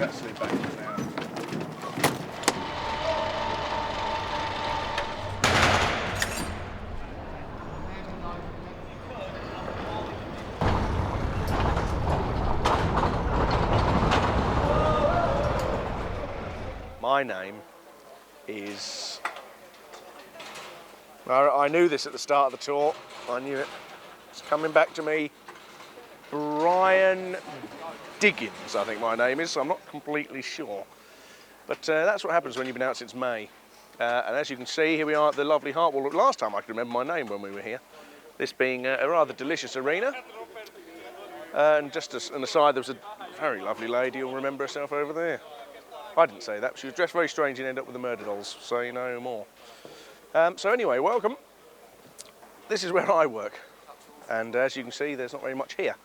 that slid back now. My name is... I knew this at the start of the tour. I knew it. It's coming back to me. Brian Diggins, I think my name is. I'm not completely sure. But that's what happens when you've been out since May. And as you can see, here we are at the lovely Hartwell. Look, last time I could remember my name when we were here. This being a rather delicious arena. And just as an aside, there was a very lovely lady who'll remember herself over there. I didn't say that. She was dressed very strange and ended up with the murder dolls. Say no more. So anyway, welcome. This is where I work. And as you can see, there's not very much here.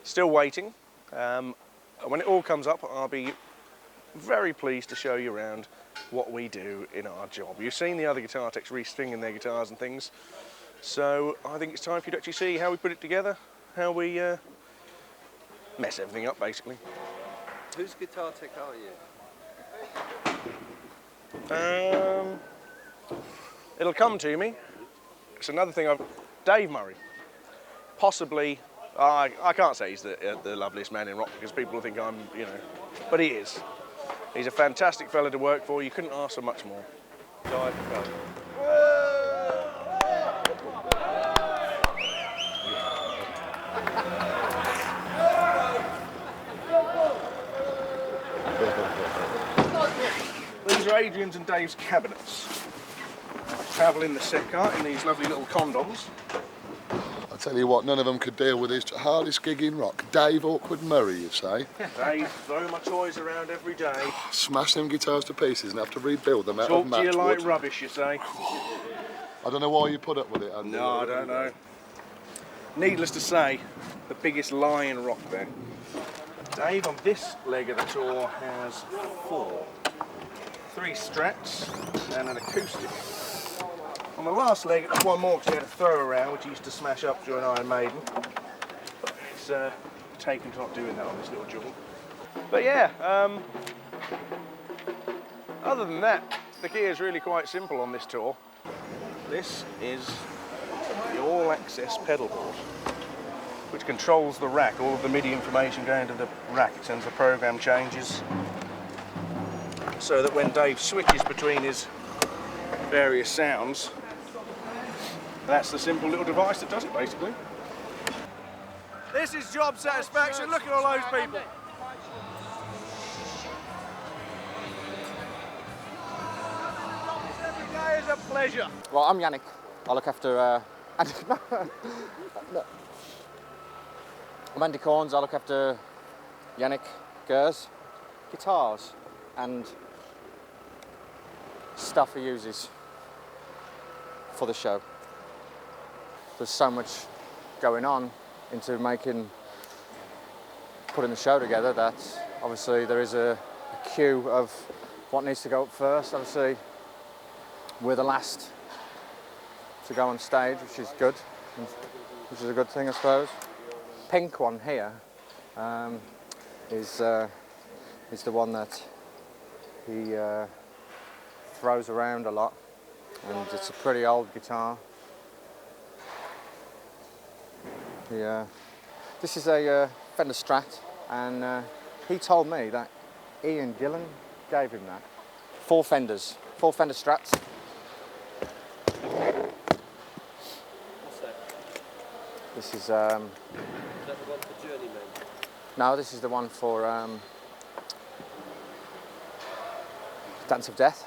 Still waiting. When it all comes up, I'll be very pleased to show you around what we do in our job. You've seen the other guitar techs restringing their guitars and things. So I think it's time for you to actually see how we put it together, how we mess everything up, basically. Whose guitar tech are you? It'll come to me. It's another thing Dave Murray. Possibly, I can't say he's the loveliest man in rock because people will think I'm, you know, but he is. He's a fantastic fella to work for. You couldn't ask for much more. These are Adrian's and Dave's cabinets. Travel in the set cart in these lovely little condoms. I tell you what, none of them could deal with his hardest gig in rock. Dave Awkward Murray, you say? Dave, throw my toys around every day. Smash them guitars to pieces and have to rebuild them out Talk of to you matchwood. like rubbish, you say? I don't know why you put up with it, Andy. No, I don't know. Needless to say, the biggest lie in rock then. Dave on this leg of the tour has 3 Strats and an acoustic. On the last leg, there's one more because he had a throw around, which he used to smash up during Iron Maiden. But it's taken to not doing that on this little jewel. But yeah, other than that, the gear is really quite simple on this tour. This is the all-access pedal board, which controls the rack. All of the MIDI information going to the rack. It sends the program changes so that when Dave switches between his various sounds, that's the simple little device that does it, basically. This is job satisfaction. Look at all those people. Every day is a pleasure. Well, I'm Yannick. I look after I'm Andy Corns. I look after Yannick Gers, guitars and stuff he uses for the show. There's so much going on into putting the show together that obviously there is a queue of what needs to go up first. Obviously we're the last to go on stage, which is good, which is a good thing, I suppose. Pink one here is the one that he throws around a lot, and it's a pretty old guitar. This is a Fender Strat, and he told me that Ian Gillan gave him that. 4 Fender Strats. What's that? This is Is that the one for Journeyman? no, this is the one for Dance of Death.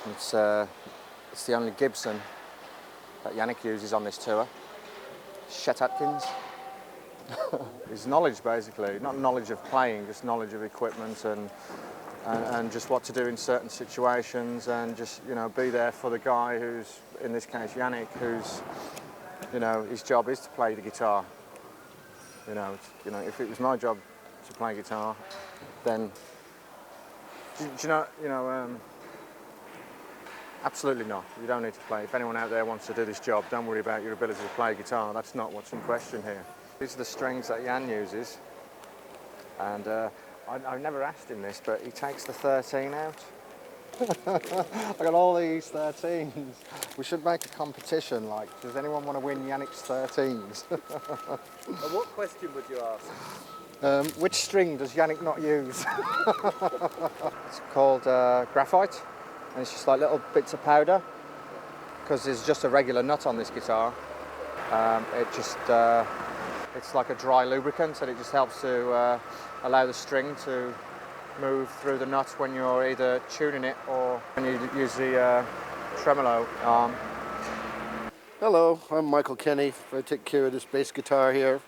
It's the only Gibson that Yannick uses on this tour. Chet Atkins. His knowledge, basically, not knowledge of playing, just knowledge of equipment and just what to do in certain situations, and just, you know, be there for the guy who's, in this case, Yannick, who's, you know, his job is to play the guitar. You know, if it was my job to play guitar, then do you know, absolutely not. You don't need to play. If anyone out there wants to do this job, don't worry about your ability to play guitar. That's not what's in question here. These are the strings that Jan uses, and I've never asked him this, but he takes the 13 out. I got all these 13s. We should make a competition, like, does anyone want to win Yannick's 13s? And what question would you ask? Which string does Yannick not use? It's called graphite, and it's just like little bits of powder, because there's just a regular nut on this guitar. It's like a dry lubricant, and it just helps to allow the string to move through the nut when you're either tuning it or when you use the tremolo arm. Hello, I'm Michael Kenny. I take care of this bass guitar here.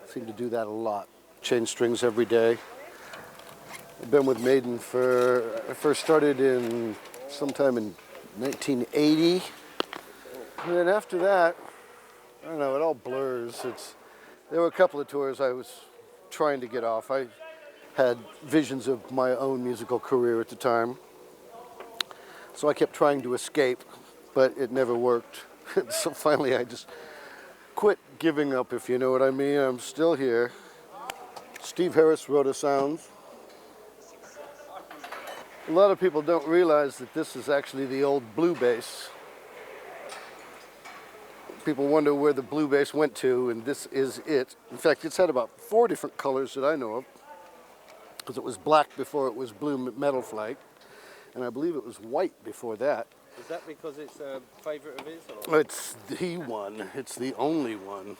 I seem to do that a lot. Change strings every day. I've been with Maiden I first started in sometime in 1980. And then after that, I don't know, it all blurs. There were a couple of tours I was trying to get off. I had visions of my own musical career at the time. So I kept trying to escape, but it never worked. So finally I just quit giving up, if you know what I mean. I'm still here. Steve Harris wrote a sounds. A lot of people don't realize that this is actually the old blue bass. People wonder where the blue bass went to, and this is it. In fact, it's had about 4 different colors that I know of, because it was black before it was blue metal flake, and I believe it was white before that. Is that because it's a favourite of his? Or? It's the one. It's the only one.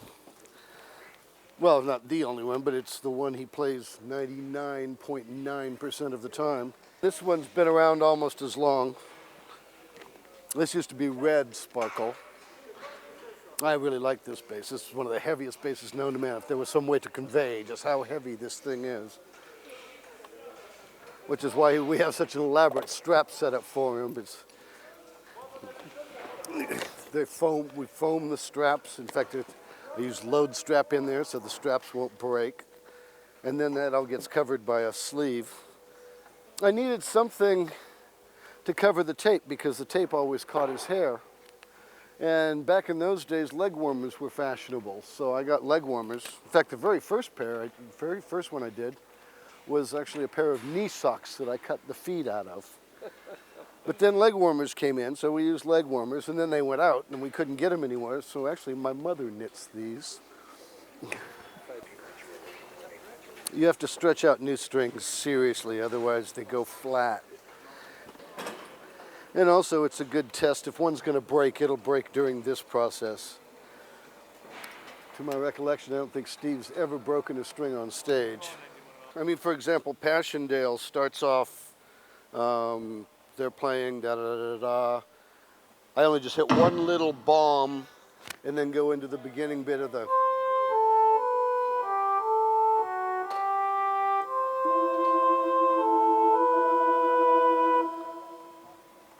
Well, not the only one, but it's the one he plays 99.9% of the time. This one's been around almost as long. This used to be red sparkle. I really like this bass. This is one of the heaviest basses known to man. If there was some way to convey just how heavy this thing is. Which is why we have such an elaborate strap set up for him. We foam the straps. In fact, I use load strap in there so the straps won't break. And then that all gets covered by a sleeve. I needed something to cover the tape because the tape always caught his hair. And back in those days, leg warmers were fashionable. So I got leg warmers. In fact, the very first one I did was actually a pair of knee socks that I cut the feet out of. But then leg warmers came in, so we used leg warmers, and then they went out, and we couldn't get them anymore, so actually my mother knits these. You have to stretch out new strings seriously, otherwise they go flat. And also it's a good test. If one's going to break, it'll break during this process. To my recollection, I don't think Steve's ever broken a string on stage. I mean, for example, Passchendaele starts off, they're playing da-da-da-da-da. I only just hit one little bomb and then go into the beginning bit of the...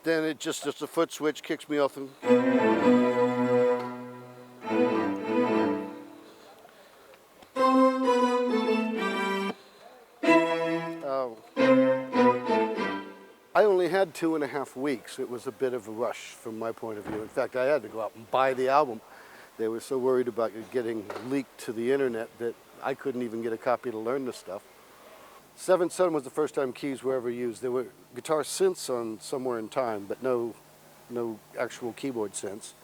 Then it just a foot switch kicks me off. I only had 2.5 weeks. It was a bit of a rush from my point of view. In fact, I had to go out and buy the album. They were so worried about it getting leaked to the internet that I couldn't even get a copy to learn the stuff. Seventh Son was the first time keys were ever used. There were guitar synths on Somewhere in Time, but no actual keyboard synths.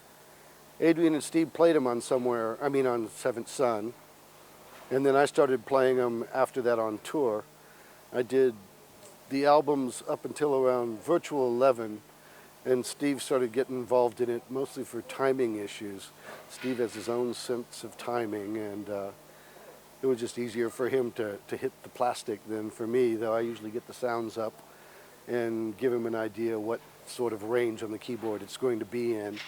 Adrian and Steve played them on on Seventh Son. And then I started playing them after that on tour. I did the albums up until around Virtual 11, and Steve started getting involved in it mostly for timing issues. Steve has his own sense of timing, and it was just easier for him to hit the plastic than for me, though I usually get the sounds up and give him an idea what sort of range on the keyboard it's going to be in.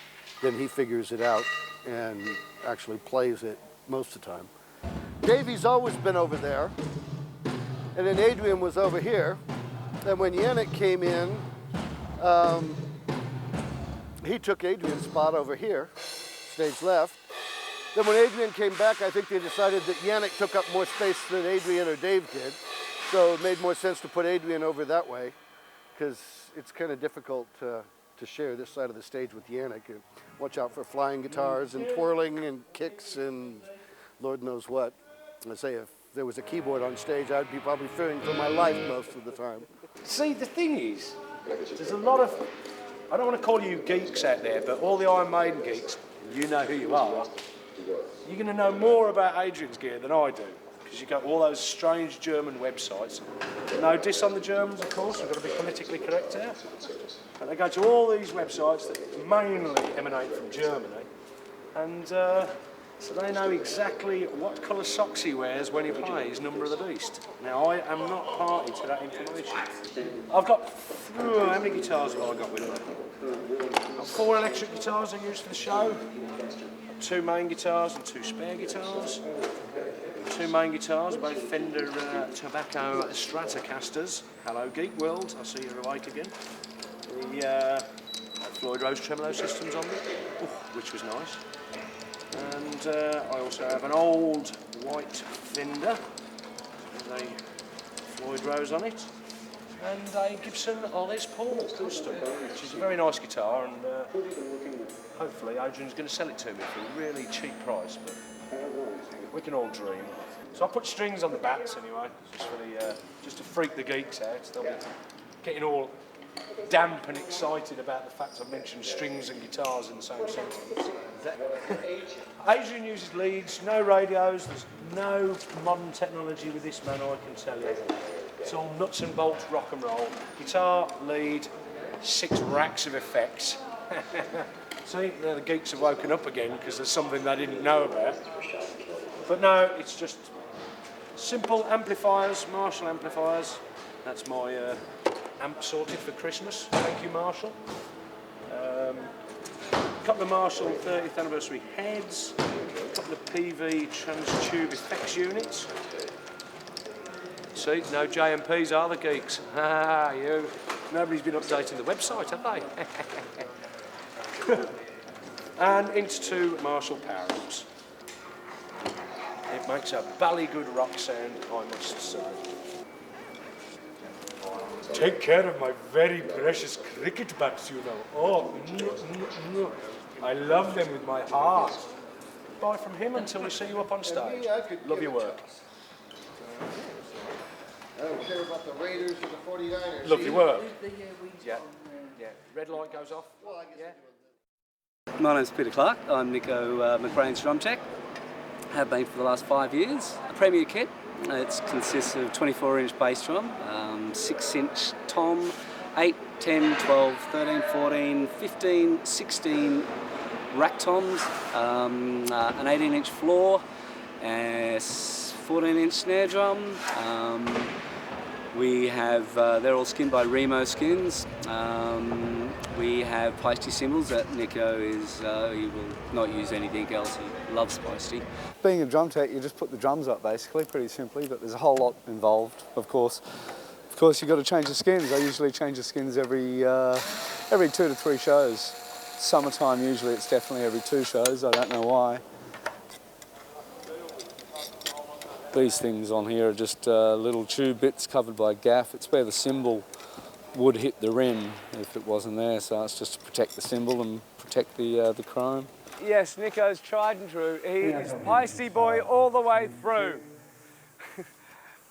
Then he figures it out and actually plays it most of the time. Davey's always been over there, and then Adrian was over here. And when Yannick came in, he took Adrian's spot over here, stage left. Then when Adrian came back, I think they decided that Yannick took up more space than Adrian or Dave did. So it made more sense to put Adrian over that way, because it's kind of difficult to share this side of the stage with Yannick. Watch out for flying guitars and twirling and kicks and Lord knows what. I say, if there was a keyboard on stage, I'd be probably fearing for my life most of the time. See, the thing is, there's a lot of, I don't want to call you geeks out there, but all the Iron Maiden geeks, you know who you are, you're going to know more about Adrian's gear than I do, because you've got all those strange German websites. No diss on the Germans, of course, we've got to be politically correct here. And they go to all these websites that mainly emanate from Germany, and so they know exactly what colour socks he wears when he plays Number of the Beast. Now, I am not party to that information. I've got, how many guitars have I got with me? I've got 4 electric guitars I use for the show, 2 main guitars and 2 spare guitars. 2 main guitars, both Fender Tobacco Stratocasters. Hello, Geek World, I see you're awake again. The Floyd Rose tremolo systems on them, which was nice. And I also have an old white Fender with a Floyd Rose on it, and a Gibson Les Paul custom, which is a very nice guitar, and hopefully Adrian's going to sell it to me for a really cheap price, but we can all dream. So I put strings on the bats anyway, just for the just to freak the geeks out. They'll be getting all damp and excited about the fact I've mentioned strings and guitars in the same sentence. Adrian uses leads, no radios, there's no modern technology with this man, I can tell you. It's all nuts and bolts rock and roll. Guitar, lead, 6 racks of effects. See, the geeks have woken up again because there's something they didn't know about. But no, it's just simple amplifiers, Marshall amplifiers. That's my amp sorted for Christmas. Thank you, Marshall. A couple of Marshall 30th anniversary heads, a couple of PV trans-tube effects units. See, no JMPs are the geeks. Ah, you. Nobody's been updating the website, have they? And into 2 Marshall power amps. It makes a bally good rock sound, I must say. Take care of my very precious cricket bats, you know. Oh, I love them with my heart. Bye from him until we see you up on stage. Love your work. I don't care about the Raiders or the 49ers. Love your work. Yeah. Red light goes off. Yeah. My name's Peter Clark. I'm Nico McRae's drum tech. Have been for the last 5 years. A Premier kit. It consists of 24-inch bass drum, 6-inch tom, 8, 10, 12, 13, 14, 15, 16 rack toms, an 18-inch floor, a 14-inch snare drum. We have, they're all skinned by Remo skins. We have Peisty cymbals that Nico is, he will not use anything else, he loves Peisty. Being a drum tech, you just put the drums up basically, pretty simply, but there's a whole lot involved, of course. Of course, you've got to change the skins. I usually change the skins every 2 to 3 shows. Summertime, usually it's definitely every 2 shows, I don't know why. These things on here are just little tube bits covered by gaff. It's where the cymbal would hit the rim if it wasn't there, so it's just to protect the cymbal and protect the chrome. Yes, Nico's tried and true. He is Peisty boy all the way through.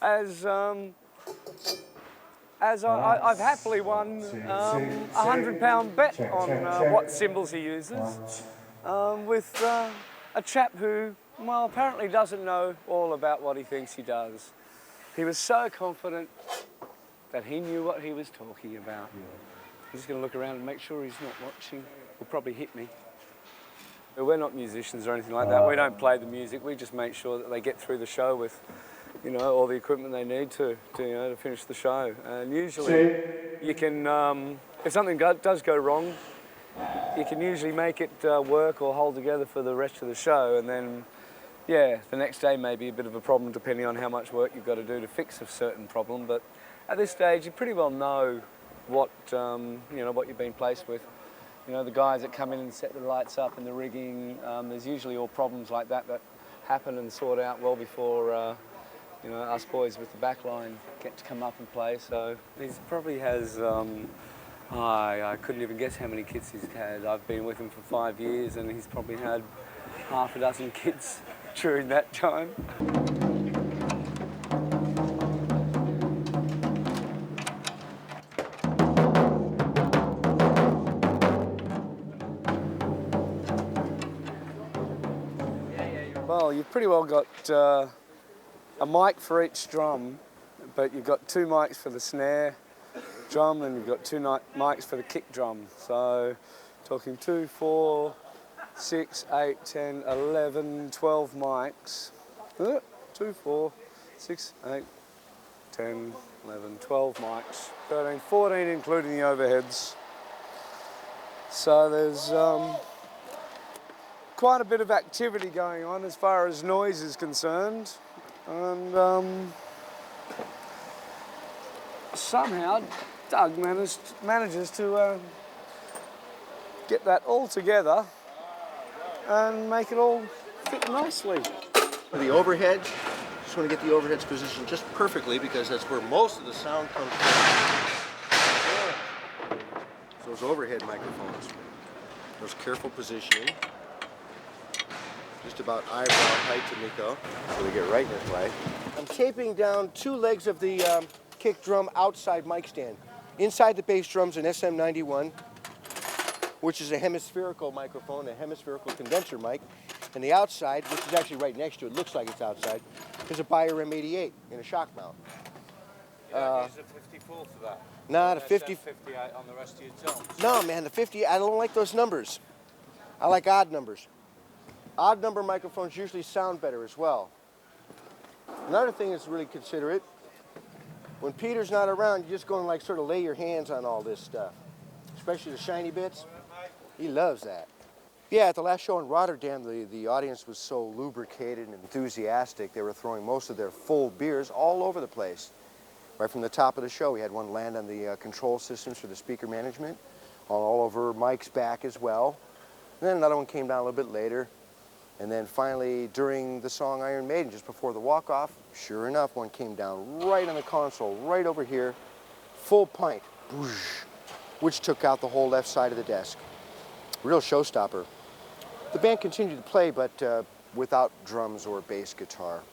I've happily won a £100 bet on what cymbals he uses with a chap who, well, apparently doesn't know all about what he thinks he does. He was so confident that he knew what he was talking about. I'm just going to look around and make sure he's not watching. He'll probably hit me. We're not musicians or anything like that. We don't play the music. We just make sure that they get through the show with, you know, all the equipment they need to finish the show. And usually you can, if something does go wrong, you can usually make it work or hold together for the rest of the show. And then, yeah, the next day may be a bit of a problem depending on how much work you've got to do to fix a certain problem. But at this stage, you pretty well know what, what you've been placed with. You know, the guys that come in and set the lights up and the rigging, there's usually all problems like that happen and sort out well before, us boys with the back line get to come up and play. So he probably has, I couldn't even guess how many kids he's had. I've been with him for 5 years and he's probably had half a dozen kids during that time. Well, you've pretty well got a mic for each drum, but you've got 2 mics for the snare drum, and you've got 2 mics for the kick drum. So, talking 2, 4, 6, 8, 10, 11, 12 mics. 2, 4, 6, 8, 10, 11, 12 mics. 13, 14 including the overheads. So there's quite a bit of activity going on as far as noise is concerned. And somehow Doug manages to get that all together and make it all fit nicely. The overheads, just want to get the overheads positioned just perfectly because that's where most of the sound comes from. Those overhead microphones, those careful positioning, just about eyebrow height to Nico, so we get right this way. I'm taping down 2 legs of the kick drum outside mic stand. Inside the bass drum's an SM91, which is a hemispherical microphone, a hemispherical condenser mic. And the outside, which is actually right next to it, looks like it's outside, is a Bayer M88 in a shock mount. You don't use a 54 for that? Not a 50. 58 on the rest of your tones? No, man, the 50, I don't like those numbers. I like odd numbers. Odd number microphones usually sound better as well. Another thing is really considerate. When Peter's not around, you just go and like sort of lay your hands on all this stuff, especially the shiny bits. He loves that. Yeah, at the last show in Rotterdam, the audience was so lubricated and enthusiastic, they were throwing most of their full beers all over the place. Right from the top of the show, we had one land on the control systems for the speaker management, all over Mike's back as well. And then another one came down a little bit later. And then finally, during the song Iron Maiden, just before the walk-off, sure enough, one came down right on the console, right over here, full pint, which took out the whole left side of the desk. Real showstopper. The band continued to play, but without drums or bass guitar.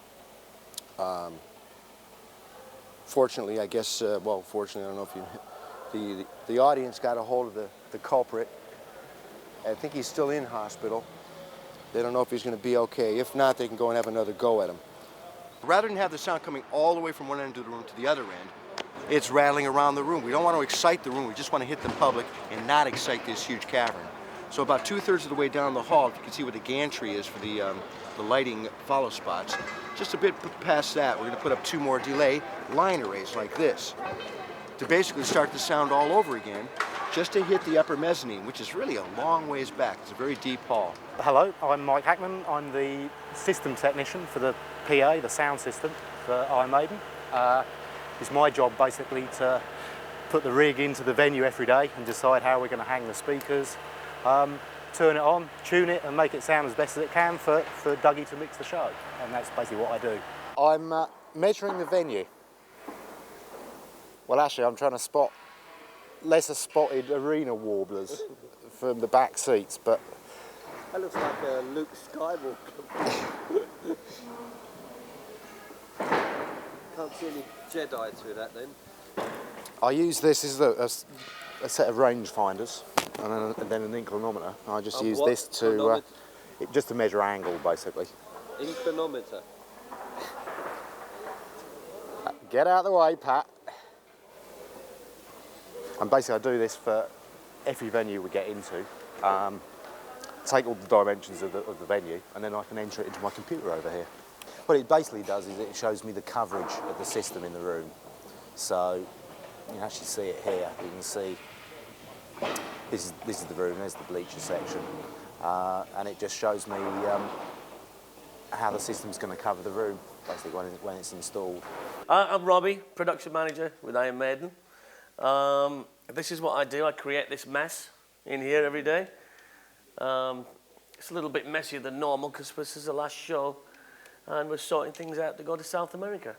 Fortunately, I guess, well, fortunately, I don't know if you, the audience got a hold of the culprit. I think he's still in hospital. They don't know if he's going to be okay. If not, they can go and have another go at him. Rather than have the sound coming all the way from one end of the room to the other end, it's rattling around the room. We don't want to excite the room. We just want to hit the public and not excite this huge cavern. So about 2/3 of the way down the hall, if you can see where the gantry is for the lighting follow spots, just a bit past that, we're going to put up 2 more delay line arrays like this to basically start the sound all over again, just to hit the upper mezzanine, which is really a long ways back. It's a very deep hall. Hello, I'm Mike Hackman. I'm the system technician for the PA, the sound system for Iron Maiden. It's my job basically to put the rig into the venue every day and decide how we're going to hang the speakers, turn it on, tune it and make it sound as best as it can for Dougie to mix the show. And that's basically what I do. I'm measuring the venue. Well, actually, I'm trying to spot lesser spotted arena warblers from the back seats, but... That looks like a Luke Skywalker. Can't see any Jedi through that then. I use this as a set of range finders and then an inclinometer. I just use this to just to measure angle, basically. Inclinometer. Get out of the way, Pat. And basically, I do this for every venue we get into. Take all the dimensions of the venue, and then I can enter it into my computer over here. What it basically does is it shows me the coverage of the system in the room. So you can actually see it here. You can see this is the room. There's the bleacher section, and it just shows me how the system's going to cover the room, basically when it's installed. I'm Robbie, production manager with Iron Maiden. This is what I do. I create this mess in here every day. It's a little bit messier than normal because this is the last show and we're sorting things out to go to South America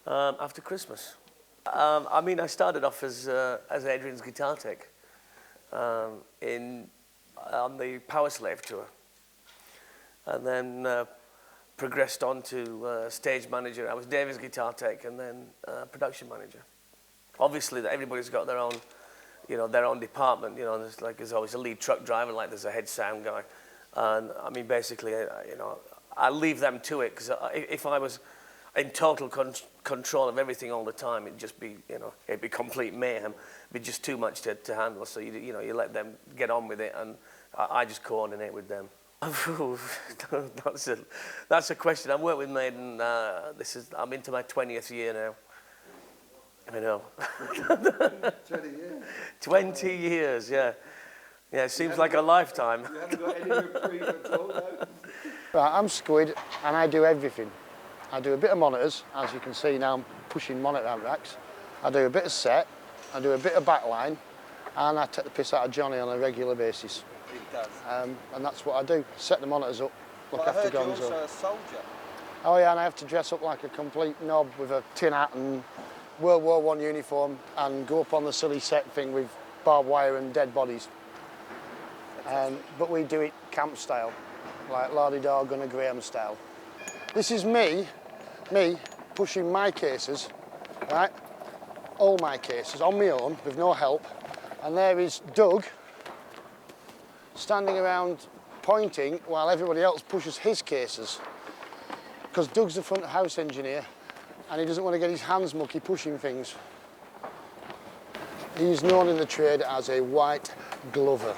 after Christmas. I mean, I started off as Adrian's guitar tech on the Power Slave tour, and then progressed on to stage manager. I was David's guitar tech and then production manager. Obviously, everybody's got their own, their own department. There's always a lead truck driver, like there's a head sound guy, and I mean, basically, I leave them to it, because if I was in total control of everything all the time, it'd just be, you know, it'd be complete mayhem. It'd be just too much to handle. So you know, you let them get on with it, and I just coordinate with them. That's a question. I've worked with Maiden. I'm into my 20th year now. I know. 20 years. 20 years, yeah. Yeah, it seems like a lifetime. You haven't got any reprieve at all, no? Right, I'm Squid, and I do everything. I do a bit of monitors, as you can see now I'm pushing monitor amp racks. I do a bit of set, I do a bit of backline, and I take the piss out of Johnny on a regular basis. He does. And that's what I do, set the monitors up, look after Gonzo. You're also a soldier. Oh yeah, and I have to dress up like a complete knob with a tin hat and World War I uniform and go up on the silly set thing with barbed wire and dead bodies. But we do it camp style, like La-di-da, Gunnar Graham style. This is me pushing my cases, right? All my cases on my own with no help. And there is Doug standing around pointing while everybody else pushes his cases. Because Doug's the front house engineer and he doesn't want to get his hands mucky pushing things. He's known in the trade as a white glover.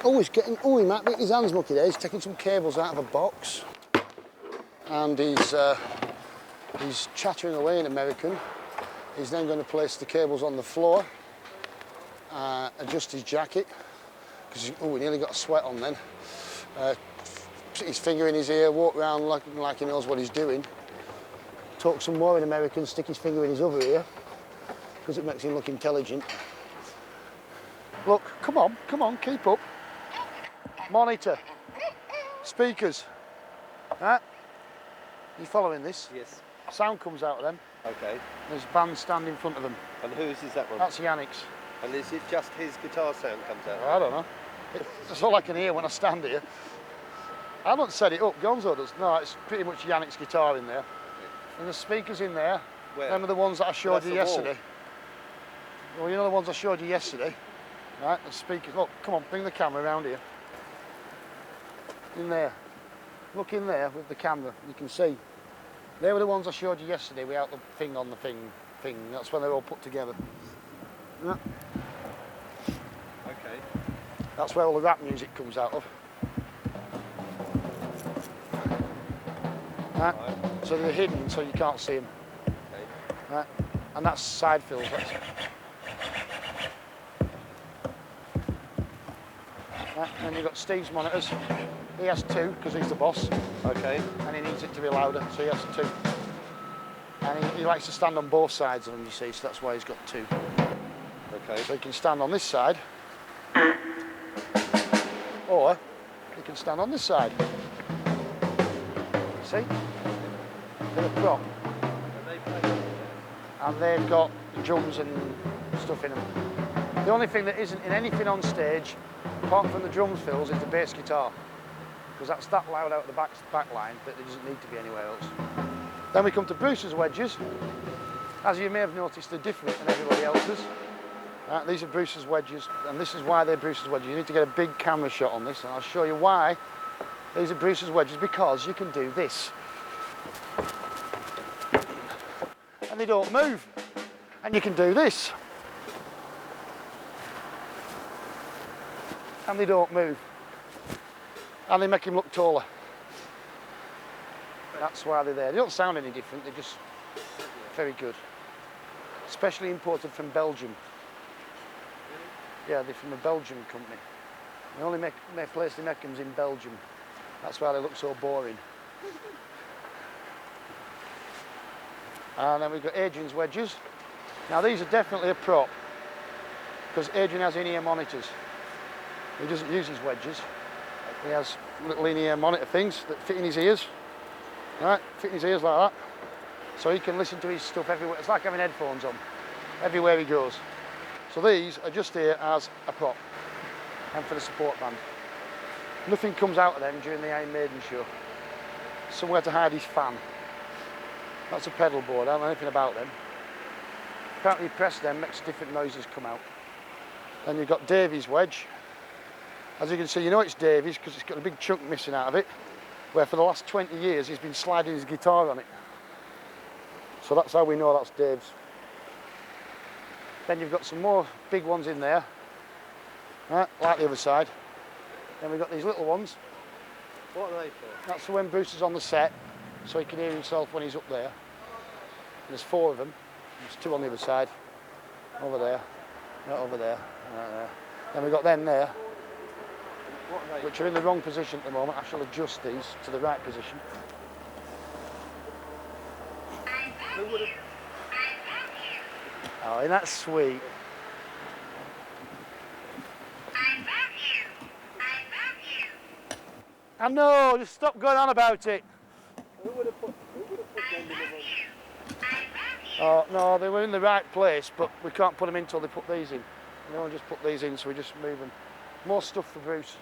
Oh, he might get his hands mucky there. He's taking some cables out of a box. And he's chattering away in American. He's then going to place the cables on the floor, adjust his jacket, because he nearly got a sweat on then. Put his finger in his ear, walk around like he knows what he's doing. Talk some more in American, stick his finger in his other ear, because it makes him look intelligent. Look, come on, keep up. Monitor, speakers, right? You following this? Yes. Sound comes out of them. Okay. There's a band stand in front of them. And whose is that one? That's Yannick's. And is it just his guitar sound comes out? I don't know. It's all I can hear when I stand here. I don't set it up, Gonzo does. No, it's pretty much Yannick's guitar in there. And the speakers in there. Where? Them are the ones that I showed you yesterday. Wall. Well, you know the ones I showed you yesterday? Right, the speakers. Look, come on, bring the camera around here. In there. Look in there with the camera, you can see. They were the ones I showed you yesterday without the thing on the thing. That's when they're all put together. Yeah. Okay. That's where all the rap music comes out of. Right. So they're hidden so you can't see them. Okay. Right. And that's side fills. Right. And you've got Steve's monitors. He has two because he's the boss. Okay. And he needs it to be louder, so he has two. And he likes to stand on both sides of them, you see, so that's why he's got two. Okay. So he can stand on this side, or he can stand on this side. See? They're a prop. And they've got the drums and stuff in them. The only thing that isn't in anything on stage, apart from the drums fills, is the bass guitar. Because that's that loud out the back line that it doesn't need to be anywhere else. Then we come to Bruce's wedges. As you may have noticed, they're different than everybody else's. These are Bruce's wedges, and this is why they're Bruce's wedges. You need to get a big camera shot on this, and I'll show you why these are Bruce's wedges, because you can do this. And they don't move. And you can do this. And they don't move. And they make him look taller. That's why they're there. They don't sound any different, they're just very good. Especially imported from Belgium. Yeah, they're from a Belgian company. The only place they make them is in Belgium. That's why they look so boring. And then we've got Adrian's wedges. Now these are definitely a prop, because Adrian has in-ear monitors. He doesn't use his wedges. He has little in-ear monitor things that fit in his ears. Right, fit in his ears like that. So he can listen to his stuff everywhere. It's like having headphones on, everywhere he goes. So these are just here as a prop, and for the support band. Nothing comes out of them during the Iron Maiden show. Somewhere to hide his fan. That's a pedal board, I don't know anything about them. Apparently you press them, makes different noises come out. Then you've got Davy's wedge. As you can see, you know it's Davy's because it's got a big chunk missing out of it, where for the last 20 years he's been sliding his guitar on it. So that's how we know that's Dave's. Then you've got some more big ones in there, right, like the other side. Then we've got these little ones. What are they for? That's for when Bruce is on the set, so he can hear himself when he's up there. And there's 4 of them. There's 2 on the other side, over there, right over there, right there. Then we've got them there, which are in the wrong position at the moment. I shall adjust these to the right position. Oh, isn't that sweet? I know, just stop going on about it. Who would have put them in the wrong? Oh, no, they were in the right place, but we can't put them in until they put these in. No one just put these in, so we just move them. More stuff for Bruce.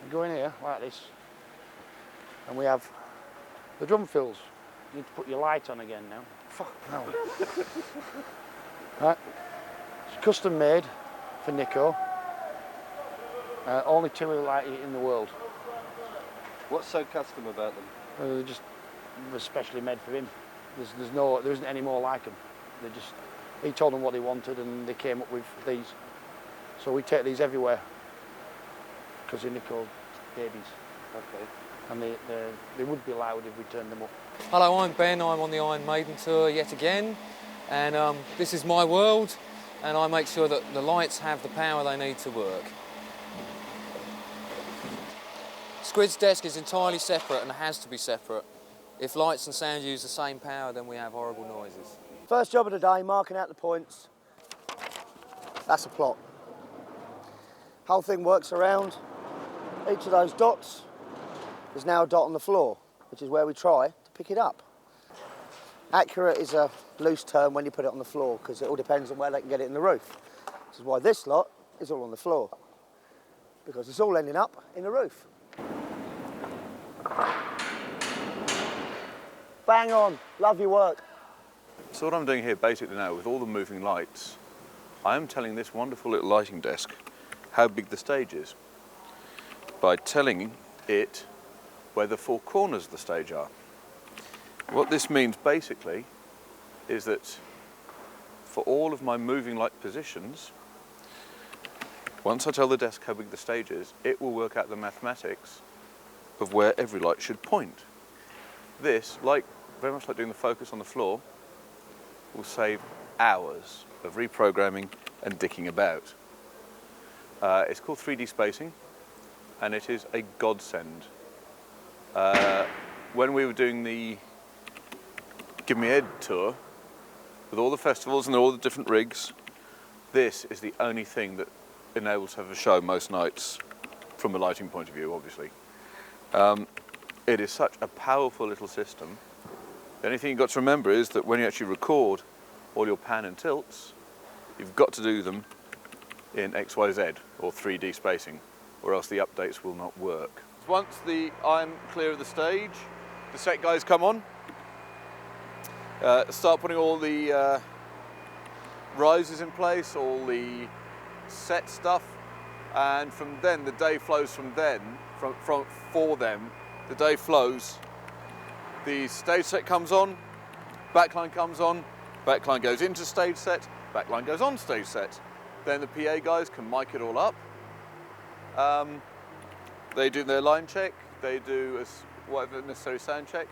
We go in here, like this, and we have the drum fills. You need to put your light on again now. Fuck, no. Right, it's custom made for Nico. Only 2 like it in the world. What's so custom about them? They're just specially made for him. There isn't any more like them. He told them what they wanted and they came up with these. So we take these everywhere because they're Nico babies. Okay. And they would be loud if we turned them up. Hello, I'm Ben. I'm on the Iron Maiden tour yet again, and this is my world, and I make sure that the lights have the power they need to work. Squid's desk is entirely separate and has to be separate. If lights and sound use the same power, then we have horrible noises. First job of the day, marking out the points. That's a plot. Whole thing works around each of those dots. There's now a dot on the floor, which is where we try to pick it up. Accurate is a loose term when you put it on the floor, because it all depends on where they can get it in the roof. This is why this lot is all on the floor, because it's all ending up in the roof. Bang on, love your work. So what I'm doing here basically now with all the moving lights, I am telling this wonderful little lighting desk how big the stage is by telling it where the 4 corners of the stage are. What this means basically is that for all of my moving light positions, once I tell the desk how big the stage is, it will work out the mathematics of where every light should point. This, very much like doing the focus on the floor, will save hours of reprogramming and dicking about. It's called 3D spacing, and it is a godsend. When we were doing the Give Me Ed tour, with all the festivals and all the different rigs, this is the only thing that enables to have a show most nights, from a lighting point of view, obviously. It is such a powerful little system. The only thing you've got to remember is that when you actually record all your pan and tilts, you've got to do them in XYZ or 3D spacing, or else the updates will not work. Once I'm clear of the stage, the set guys come on, start putting all the risers in place, all the set stuff, and from then the day flows from then, for them, the day flows. The stage set comes on, backline comes on, backline goes into stage set, backline goes on stage set. Then the PA guys can mic it all up. They do their line check, they do whatever necessary sound check,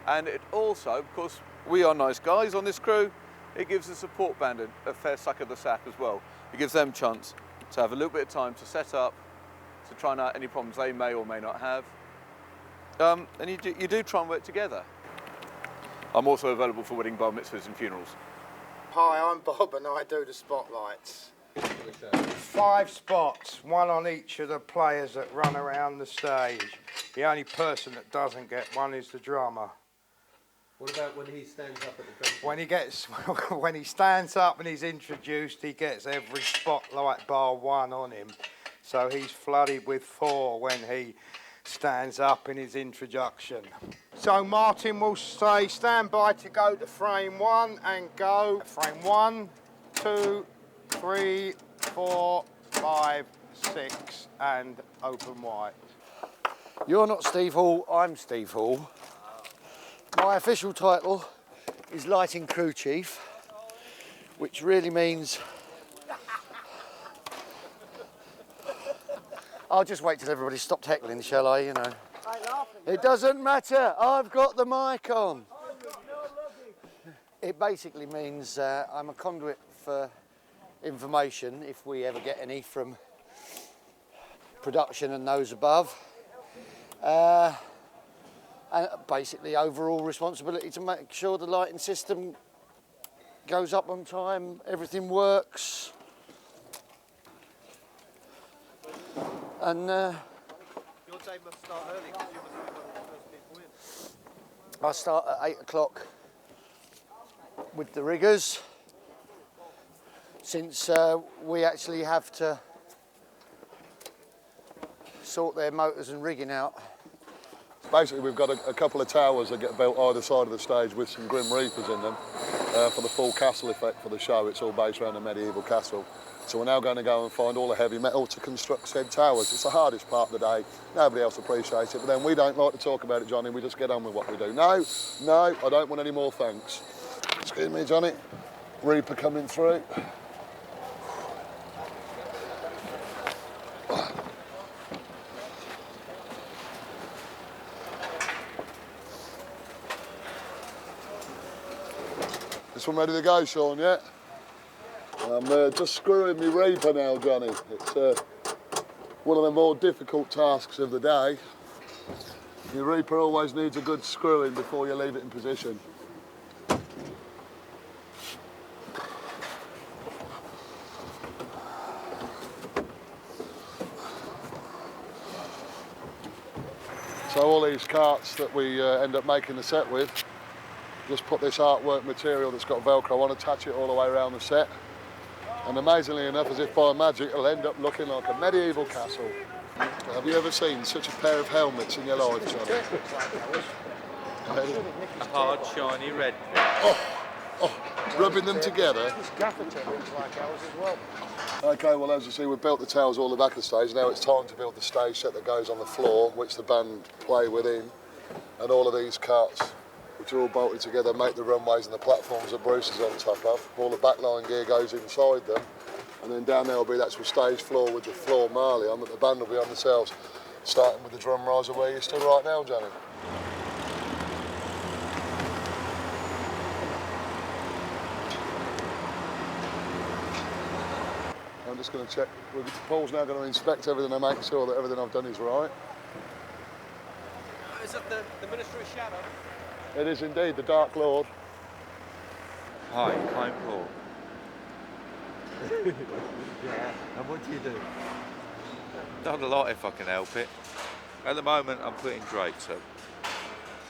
and it also, of course, we are nice guys on this crew, it gives the support band a fair suck of the sack as well. It gives them a chance to have a little bit of time to set up, to try and out any problems they may or may not have. And you do try and work together. I'm also available for wedding, bar mitzvahs and funerals. Hi, I'm Bob and I do the spotlights. 5 spots, 1 on each of the players that run around the stage. The only person that doesn't get one is the drummer. What about when he stands up at the drum? When he stands up and he's introduced, he gets every spotlight bar 1 on him. So he's flooded with 4 when he stands up in his introduction. So Martin will say, stand by to go to frame 1 and go. Frame 1, 2, 3, 4, 5, 6 and open white. You're not Steve Hall, I'm Steve Hall. My official title is Lighting Crew Chief, which really means... I'll just wait till everybody stopped heckling, shall I, you know? It doesn't matter, I've got the mic on. It basically means I'm a conduit for information, if we ever get any from production and those above. And basically overall responsibility to make sure the lighting system goes up on time, everything works. And Your day must start early because you must be one of the first people in. I start at 8 o'clock with the riggers, since we actually have to sort their motors and rigging out. Basically, we've got a couple of towers that get built either side of the stage with some Grim Reapers in them for the full castle effect for the show. It's all based around a medieval castle. So we're now going to go and find all the heavy metal to construct said towers. It's the hardest part of the day. Nobody else appreciates it, but then we don't like to talk about it, Johnny. We just get on with what we do. No, I don't want any more thanks. Excuse me, Johnny. Reaper coming through. This one ready to go, Sean, yeah? I'm just screwing my Reaper now, Johnny. It's one of the more difficult tasks of the day. Your Reaper always needs a good screwing before you leave it in position. So all these carts that we end up making the set with, just put this artwork material that's got Velcro on, attach it all the way around the set. And amazingly enough, as if by magic, it'll end up looking like a medieval castle. Have you ever seen such a pair of helmets in your life, Johnny? A hard, shiny red. Rubbing them together. This gaffer looks like ours as well. Okay, well, as you see, we've built the towers all the back of the stage. Now it's time to build the stage set that goes on the floor, which the band play within. And all of these carts, which are all bolted together, make the runways and the platforms that Bruce is on top of. All the backline gear goes inside them. And then down there will be the actual stage floor with the floor marley on, that the band will be on themselves, starting with the drum riser where you stood right now, Johnny. I'm just going to check. Paul's now going to inspect everything and make sure that everything I've done is right. Is that the Ministry of Shadow? It is indeed the Dark Lord. Hi, I'm Paul. Yeah, and what do you do? Not a lot if I can help it. At the moment, I'm putting drapes up.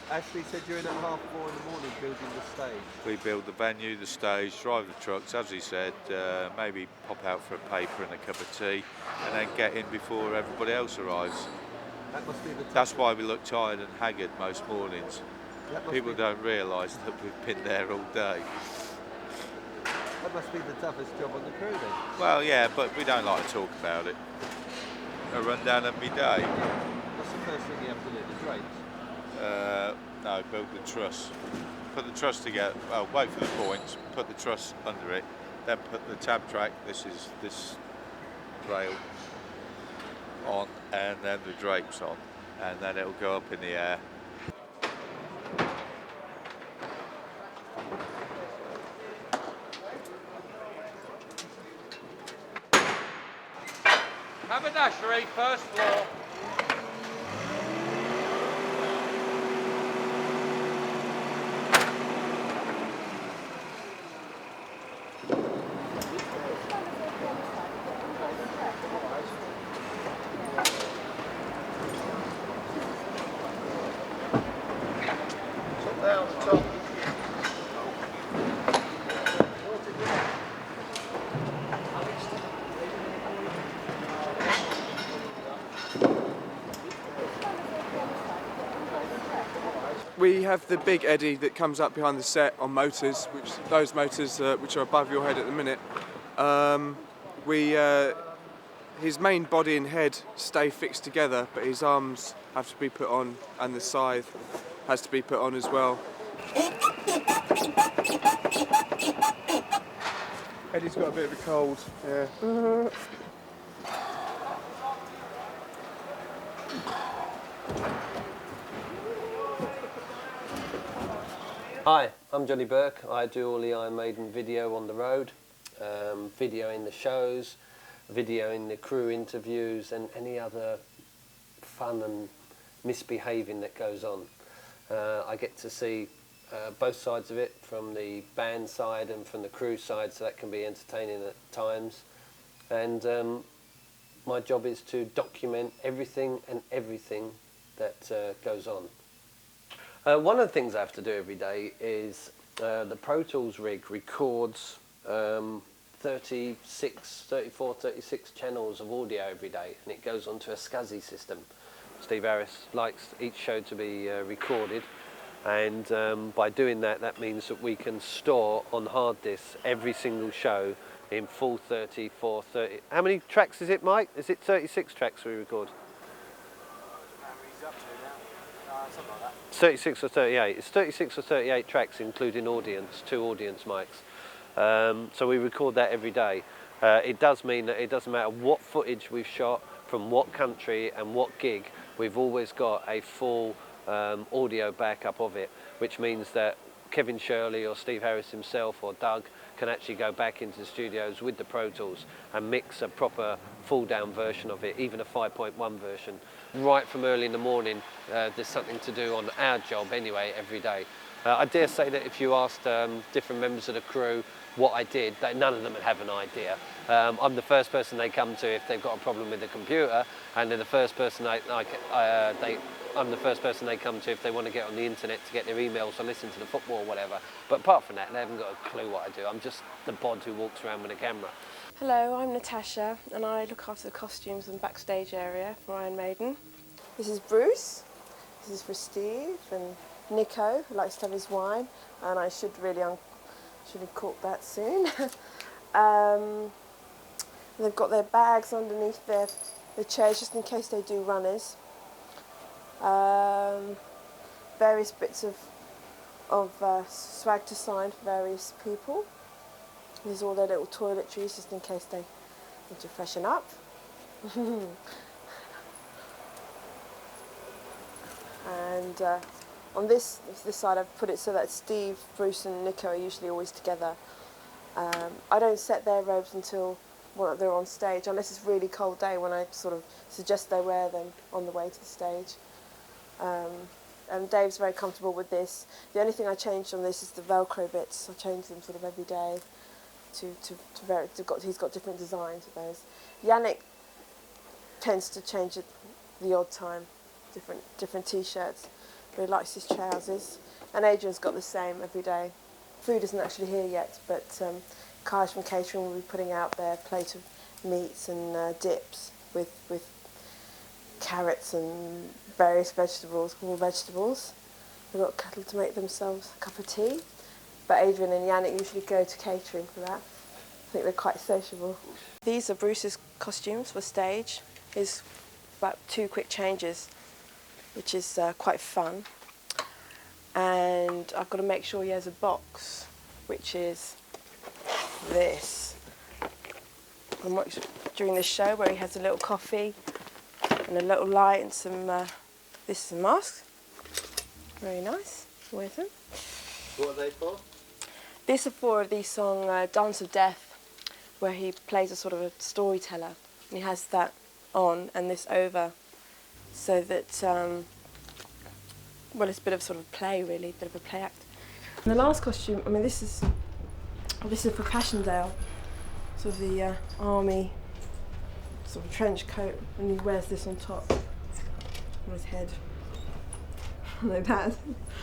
Ashley said you're in at 4:30 in the morning building the stage. We build the venue, the stage, drive the trucks, as he said, maybe pop out for a paper and a cup of tea, and then get in before everybody else arrives. That must be the That's why we look tired and haggard most mornings. People be... don't realise that we've been there all day. That must be the toughest job on the crew then. Well, yeah, but we don't like to talk about it. A rundown of my day. What's the first thing you have to do, the drapes? No, build the truss. Put the truss together, well, wait for the points, put the truss under it, then put the tab track, this is this rail, on, and then the drapes on, and then it'll go up in the air. Haberdashery, first floor. We have the big eddy that comes up behind the set on motors, those motors which are above your head at the minute. We his main body and head stay fixed together, but his arms have to be put on, and the scythe has to be put on as well. Eddie's got a bit of a cold, yeah. Hi, I'm Johnny Burke. I do all the Iron Maiden video on the road, video in the shows, video in the crew interviews, and any other fun and misbehaving that goes on. I get to see both sides of it, from the band side and from the crew side, so that can be entertaining at times. And my job is to document everything that goes on. One of the things I have to do every day is the Pro Tools rig records 34, 36 channels of audio every day, and it goes onto a SCSI system. Steve Harris likes each show to be recorded, and by doing that, that means that we can store on hard disks every single show in full 34, 30... How many tracks is it, Mike? Is it 36 tracks we record? 36 or 38. It's 36 or 38 tracks, including audience, 2 audience mics. So we record that every day. It does mean that it doesn't matter what footage we've shot, from what country and what gig, we've always got a full audio backup of it, which means that Kevin Shirley or Steve Harris himself or Doug can actually go back into the studios with the Pro Tools and mix a proper full down version of it, even a 5.1 version. Right from early in the morning, there's something to do on our job anyway, every day. I dare say that if you asked different members of the crew what I did, that none of them would have an idea. I'm the first person they come to if they've got a problem with the computer, and they're the first person I'm the first person they come to if they want to get on the internet to get their emails or listen to the football or whatever. But apart from that, they haven't got a clue what I do. I'm just the bod who walks around with a camera. Hello, I'm Natasha, and I look after the costumes and backstage area for Iron Maiden. This is Bruce. This is for Steve and Nico, who likes to have his wine, and I should really have caught that soon. They've got their bags underneath their chairs just in case they do runners. Various bits of swag to sign for various people. There's all their little toiletries just in case they need to freshen up. And on this side I've put it so that Steve, Bruce and Nico are usually always together. I don't set their robes until they're on stage, unless it's a really cold day, when I sort of suggest they wear them on the way to the stage. And Dave's very comfortable with this. The only thing I changed on this is the Velcro bits. I change them sort of every day he's got different designs of those. Yannick tends to change it the odd time, different t-shirts, but he likes his trousers. And Adrian's got the same every day. Food isn't actually here yet, but Kai from catering will be putting out their plate of meats and dips with carrots and various vegetables, raw vegetables. They've got cattle to make themselves a cup of tea. But Adrian and Yannick usually go to catering for that. I think they're quite sociable. These are Bruce's costumes for stage. He's about 2 quick changes, which is quite fun. And I've got to make sure he has a box, which is this. During the show, where he has a little coffee and a little light and some, this is a mask. Very nice, wears them. What are they for? This is for the song Dance of Death, where he plays a sort of a storyteller. And he has that on and this over, so that, well, it's a bit of sort of play, really, a bit of a play act. And the last costume, I mean, this is for Passchendaele, sort of the army sort of trench coat, and he wears this on top on his head. Like that.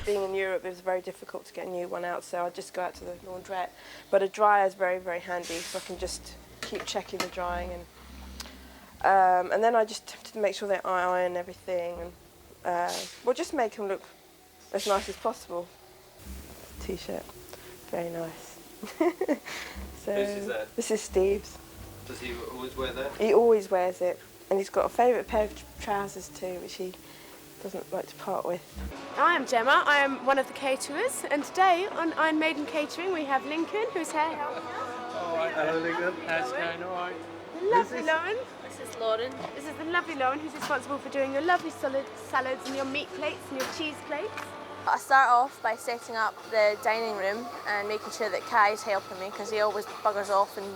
Being in Europe, it was very difficult to get a new one out, so I just go out to the laundrette. But a dryer is very, very handy, so I can just keep checking the drying, and then I just have to make sure they iron everything, and well, just make them look as nice as possible. T-shirt, very nice. So Whose is that? This is Steve's. Does he always wear that? He always wears it, and he's got a favourite pair of trousers too, which he doesn't like to part with. I am Gemma, I am one of the caterers, and today on Iron Maiden Catering we have Lincoln, who's here. Alright, hello Lincoln. How's it going? Alright. Lovely Lauren. This is Lauren. This is the lovely Lauren who's responsible for doing your lovely solid salads and your meat plates and your cheese plates. I start off by setting up the dining room and making sure that Kai's helping me, because he always buggers off and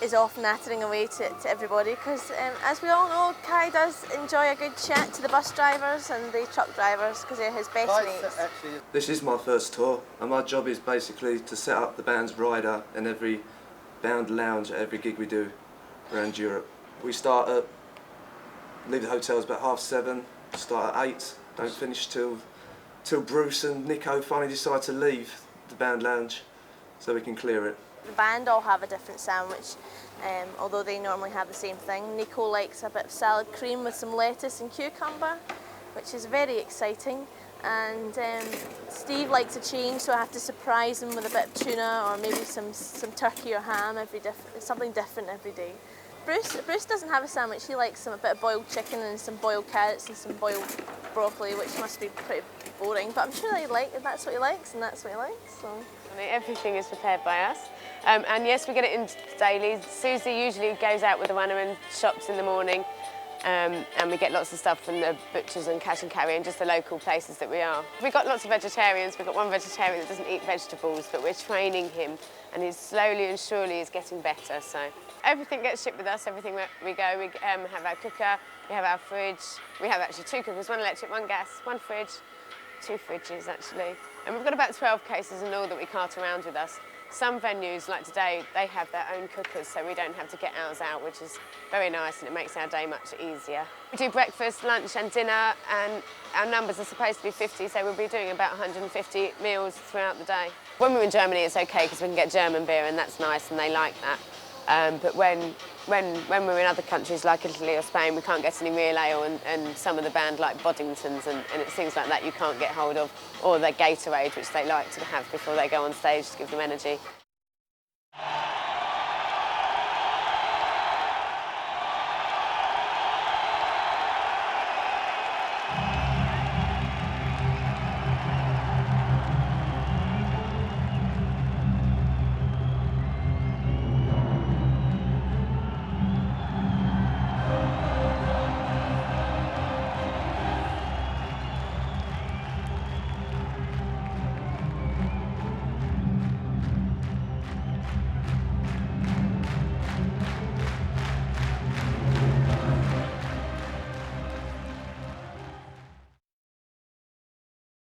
is off nattering away to everybody, because as we all know, Kai does enjoy a good chat to the bus drivers and the truck drivers because they're his best mates. This is my first tour, and my job is basically to set up the band's rider in every band lounge at every gig we do around Europe. We leave the hotels about 7:30, start at 8, don't finish till Bruce and Nico finally decide to leave the band lounge so we can clear it. The band all have a different sandwich, although they normally have the same thing. Nico likes a bit of salad cream with some lettuce and cucumber, which is very exciting. And Steve likes a change, so I have to surprise him with a bit of tuna or maybe some turkey or ham, something different every day. Bruce doesn't have a sandwich. He likes a bit of boiled chicken and some boiled carrots and some boiled broccoli, which must be pretty boring, but I'm sure that's what he likes, and that's what he likes. So. I mean, everything is prepared by us. And yes, we get it in daily. Susie usually goes out with the runner and shops in the morning, and we get lots of stuff from the butchers and cash and carry and just the local places that we are. We've got lots of vegetarians. We've got one vegetarian that doesn't eat vegetables, but we're training him, and he's slowly and surely is getting better. So everything gets shipped with us, everything we go. We have our cooker, we have our fridge. We have actually 2 cookers, 1 electric, 1 gas, 1 fridge, 2 fridges actually. And we've got about 12 cases in all that we cart around with us. Some venues, like today, they have their own cookers, so we don't have to get ours out, which is very nice, and it makes our day much easier. We do breakfast, lunch and dinner, and our numbers are supposed to be 50, so we'll be doing about 150 meals throughout the day. When we're in Germany, it's okay, because we can get German beer, and that's nice, and they like that. But when we're in other countries like Italy or Spain, we can't get any real ale, and some of the band like Boddingtons and it's things like that you can't get hold of, or their Gatorade, which they like to have before they go on stage to give them energy.